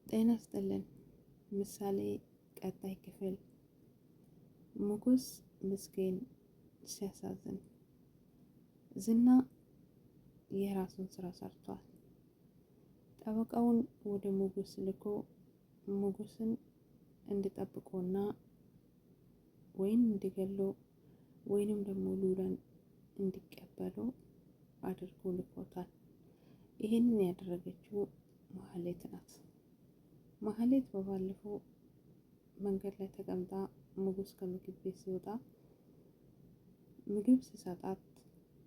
ጤና ይስጥልን። ምሳሌ ቀጣይ ክፍል። ሙጉስ ምስኪን ሲያሳዝን። ዝና የራሱን ስራ ሰርቷል። ጠበቃውን ወደ ሙጉስ ልኮ ሙጉስን እንዲጠብቆና ወይም እንዲገሎ ወይንም ደግሞ ሉላን እንዲቀበሉ አድርጎ ልኮታል። ይህንን ያደረገችው ማህሌት ናት። ማህሌት በባለፈው መንገድ ላይ ተቀምጣ ሙጉስ ከምግብ ቤት ሲወጣ ምግብ ሲሰጣት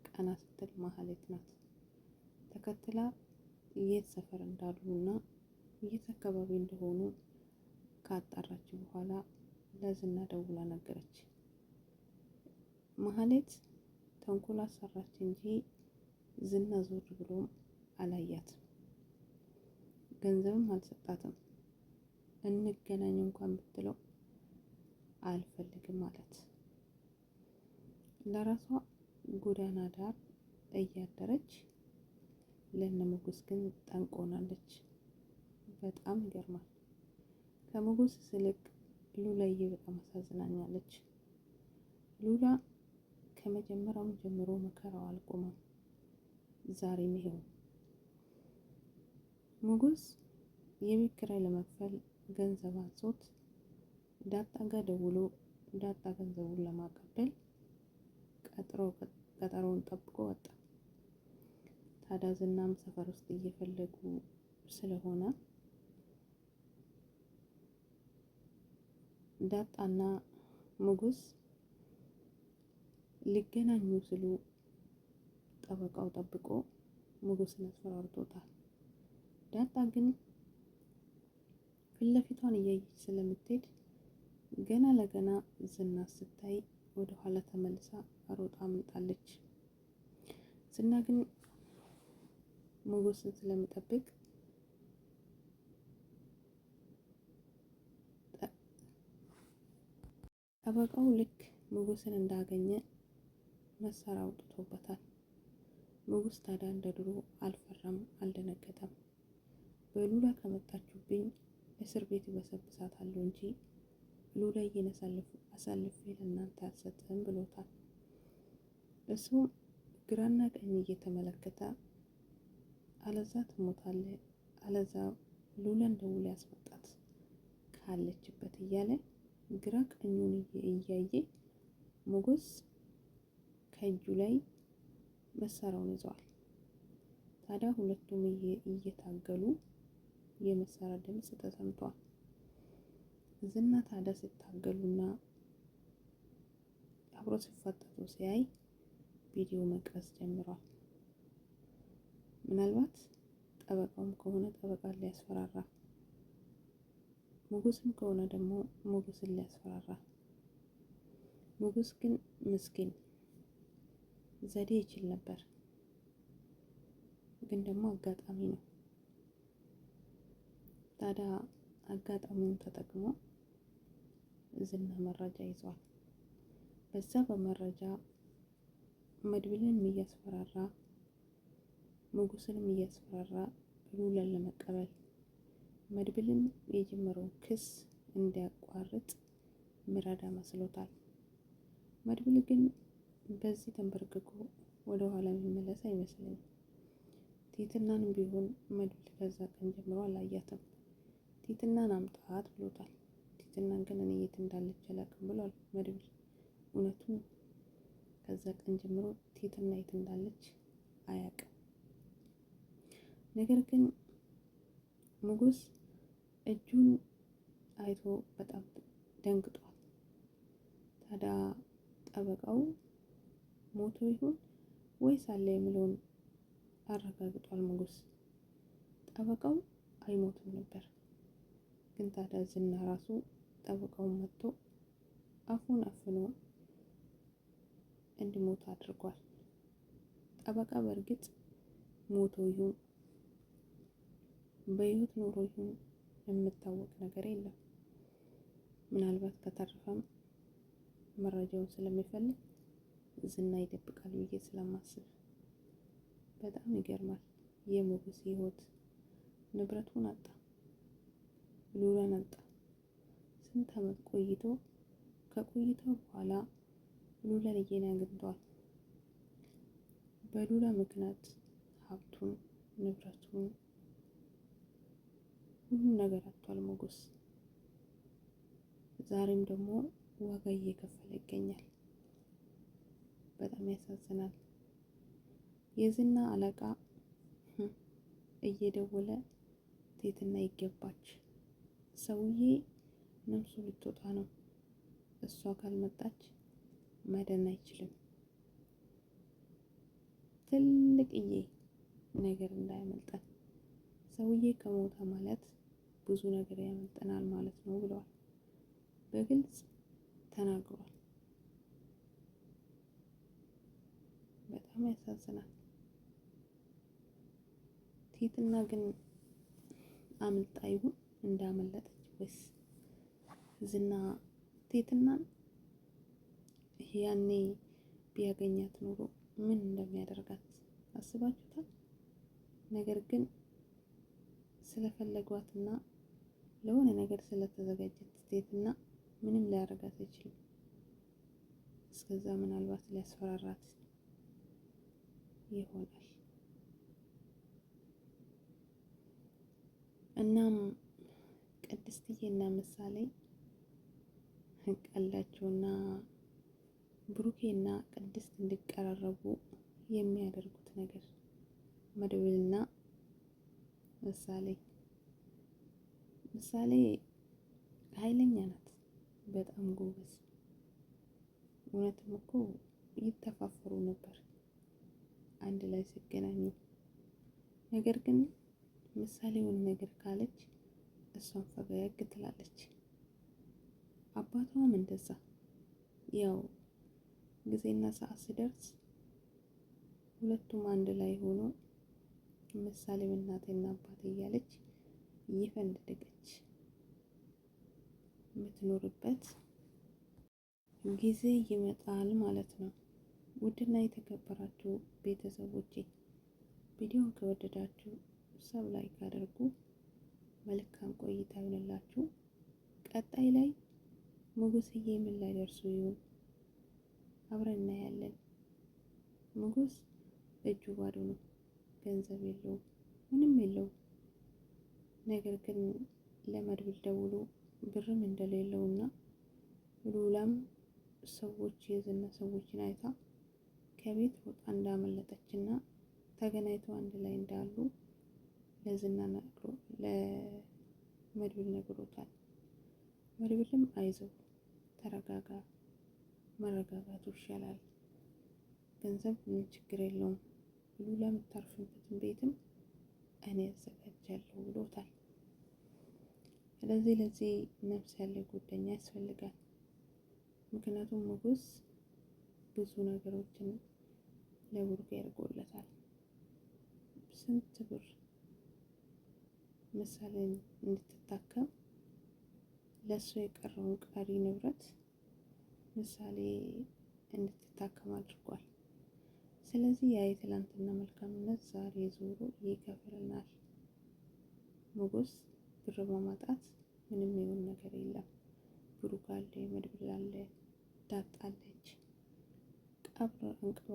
ቀና ስትል ማህሌት ናት ተከትላ የት ሰፈር እንዳሉና የት አካባቢ እንደሆኑ ካጣራች በኋላ ለዝና ደውላ ነገረች። ማህሌት ተንኮል ሰራች እንጂ ዝና ዞር ብሎም አላያትም። ገንዘብም አልሰጣትም። እንገናኝ እንኳን ብትለው አልፈልግም ማለት። ለራሷ ጎዳና ዳር እያደረች ለነ ሙጉስ ግን ጠንቆናለች። በጣም ይገርማል። ከሙጉስ ስልክ ሉላዬ በጣም አሳዝናኛለች። ሉላ ከመጀመሪያው ጀምሮ መከራው አልቆመም። ዛሬም ይሄው ሙጉስ የቤት ኪራይ ለመክፈል ገንዘብ አንሶት ዳጣ ጋር ደውሎ ዳጣ ገንዘቡን ለማቀበል ቀጠሮውን ጠብቆ ወጣ። ታዲያ ዝናም ሰፈር ውስጥ እየፈለጉ ስለሆነ ዳጣና ሙጉስ ሊገናኙ ስሉ ጠበቃው ጠብቆ ሙጉስን አስፈራርቶታል። ዳጣ ግን ፊት ለፊቷን እያየች ስለምትሄድ ገና ለገና ዝና ስታይ ወደ ኋላ ተመልሳ ሮጣ አምልጣለች። ዝና ግን ሙጉስን ስለሚጠብቅ ጠበቃው ልክ ሙጉስን እንዳገኘ መሳሪያ አውጥቶበታል። ሙጉስ ታዲያ እንደ ድሮ አልፈራም፣ አልደነገጠም። በሉላ ከመጣችሁብኝ እስር ቤት ይበሰብሳታለሁ እንጂ ሉላዬን አሳልፌ ለእናንተ አልሰጥም ብሎታል። እሱም ግራና ቀኝ እየተመለከተ አለዛ ትሞታለህ፣ አለዛ ሉላን ደውሎ ያስመጣት ካለችበት እያለ ግራ ቀኙን እያየ ሙጉስ ከእጁ ላይ መሳሪያውን ይዘዋል። ታዲያ ሁለቱም እየታገሉ የመሳሪያ ድምፅ ተሰምቷል። ዝና ታዲያ ሲታገሉና አብሮ ሲፋጠጡ ሲያይ ቪዲዮ መቅረጽ ጀምሯል። ምናልባት ጠበቃውም ከሆነ ጠበቃ ሊያስፈራራ፣ ሙጉስም ከሆነ ደግሞ ሙጉስን ሊያስፈራራ። ሙጉስ ግን ምስኪን ዘዴ ይችል ነበር፣ ግን ደግሞ አጋጣሚ ነው። ታዲያ አጋጣሚውን ተጠቅሞ ዝና መረጃ ይዟል። በዛ በመረጃ መድብልን እያስፈራራ ሙጉስንም እያስፈራራ ሉላን ለመቀበል መድብልን የጀመረው ክስ እንዲያቋርጥ ምራዳ መስሎታል። መድብል ግን በዚህ ተንበርክኮ ወደ ኋላ የሚመለስ አይመስለኝም። ቲትናንም ቢሆን መድብል ከዛ ቀን ጀምሮ አላያትም። ቲትናን አምጣት ብሎታል። ቲትናን ግን እኔ የት እንዳለች አላውቅም ብሏል መድብል። እውነቱን ከዛ ቀን ጀምሮ ቲትና የት እንዳለች አያውቅም። ነገር ግን ሙጉስ እጁን አይቶ በጣም ደንግጧል። ታዲያ ጠበቃው ሞቶ ይሁን ወይስ አለ የሚለውን አረጋግጧል። ሙጉስ ጠበቃው አይሞትም ነበር፣ ግን ታዲያ ዝና ራሱ ጠበቃውን መጥቶ አፉን አፍኖ እንዲሞት አድርጓል። ጠበቃ በእርግጥ ሞቶ ይሁን በህይወት ኖሮ ይሁን የምታወቅ ነገር የለም። ምናልባት ከተረፈም መረጃውን ስለሚፈልግ ዝና ይደብቃል ብዬ ስለማስብ በጣም ይገርማል። የሙጉስ ህይወት ንብረቱን አጣ። ሉላን አጣ። ስንት ዓመት ቆይቶ ከቆይታው በኋላ ሉላ ልጄን አግኝቷል። በሉላ ምክንያት ሀብቱን፣ ንብረቱን፣ ሁሉም ነገር አጥቷል ሞገስ። ዛሬም ደግሞ ዋጋ እየከፈለ ይገኛል። በጣም ያሳዝናል። የዝና አለቃ እየደወለ ትህትና ይገባች፣ ሰውዬ ነፍሱ ልትወጣ ነው፣ እሷ ካልመጣች መዳን አይችልም። ትልቅዬ ነገር እንዳያመልጠን፣ ሰውዬ ከሞተ ማለት ብዙ ነገር ያመልጠናል ማለት ነው ብለዋል። በግልጽ ተናግሯል። በጣም ያሳዝናል። ትህትና ግን አምልጣ ይሁን እንዳመለጠች ወይስ ዝና ትህትናን ያኔ ቢያገኛት ኖሮ ምን እንደሚያደርጋት አስባችሁታል? ነገር ግን ስለፈለጓትና ለሆነ ነገር ስለተዘጋጀች ትህትና ምንም ሊያደርጋት አይችልም። እስከዛ ምናልባት ሊያስፈራራት ይሆናል። እናም ቅድስትዬና ምሳሌ ቀላቸውና ብሩኬና ቅድስት እንዲቀራረቡ የሚያደርጉት ነገር መድብልና ምሳሌ ኃይለኛ ናት፣ በጣም ጎበዝ። እውነትም እኮ ይተፋፈሩ ነበር አንድ ላይ ሲገናኙ። ነገር ግን ምሳሌውን ነገር ካለች እሷን ፈገግ ትላለች። አባቷም እንደዛ ያው ጊዜና ሰዓት ሲደርስ ሁለቱም አንድ ላይ ሆኖ ምሳሌም እናቴና አባቴ እያለች እየፈነደቀች የምትኖርበት ጊዜ ይመጣል ማለት ነው። ውድና የተከበራችሁ ቤተሰቦቼ ቪዲዮን ከወደዳችሁ ሰብ ላይክ አድርጉ። መልካም ቆይታ ይሁንላችሁ። ቀጣይ ላይ ሞገስዬ ምን ላይ ደርሶ ይሆን አብረን እናያለን። ሞገስ እጁ ባዶ ነው፣ ገንዘብ የለውም፣ ምንም የለውም። ነገር ግን ለመድብል ደውሎ ብርም እንደሌለውና ሉላም ሰዎች የዝና ሰዎችን አይታ ከቤት ወጣ እንዳመለጠችና ተገናኝተው አንድ ላይ እንዳሉ ለዝና ነግሮ ለመድብል ነግሮታል። መድብልም አይዞህ ተረጋጋ፣ መረጋጋቱ ይሻላል፣ ገንዘብ ምን ችግር የለውም፣ ሉላ የምታርፍበትን ቤትም እኔ አዘጋጃለሁ ብሎታል። ስለዚህ ለዚህ ነፍስ ያለ ጓደኛ ያስፈልጋል። ምክንያቱም ሞገስ ብዙ ነገሮችን ለብሩክ ያደርጎለታል። ስንት ብር ምሳሌን እንድትታከም ለእሱ የቀረውን ቀሪ ንብረት ምሳሌ እንድትታከም አድርጓል። ስለዚህ ያ የትላንትና መልካምነት ዛሬ ዞሮ ይከፍለናል። ሞገስ ብር በማጣት ምንም የሆነ ነገር የለም። ብሩክ አለ፣ መድብል አለ፣ ዳጣለች ቀብረ እንቅባ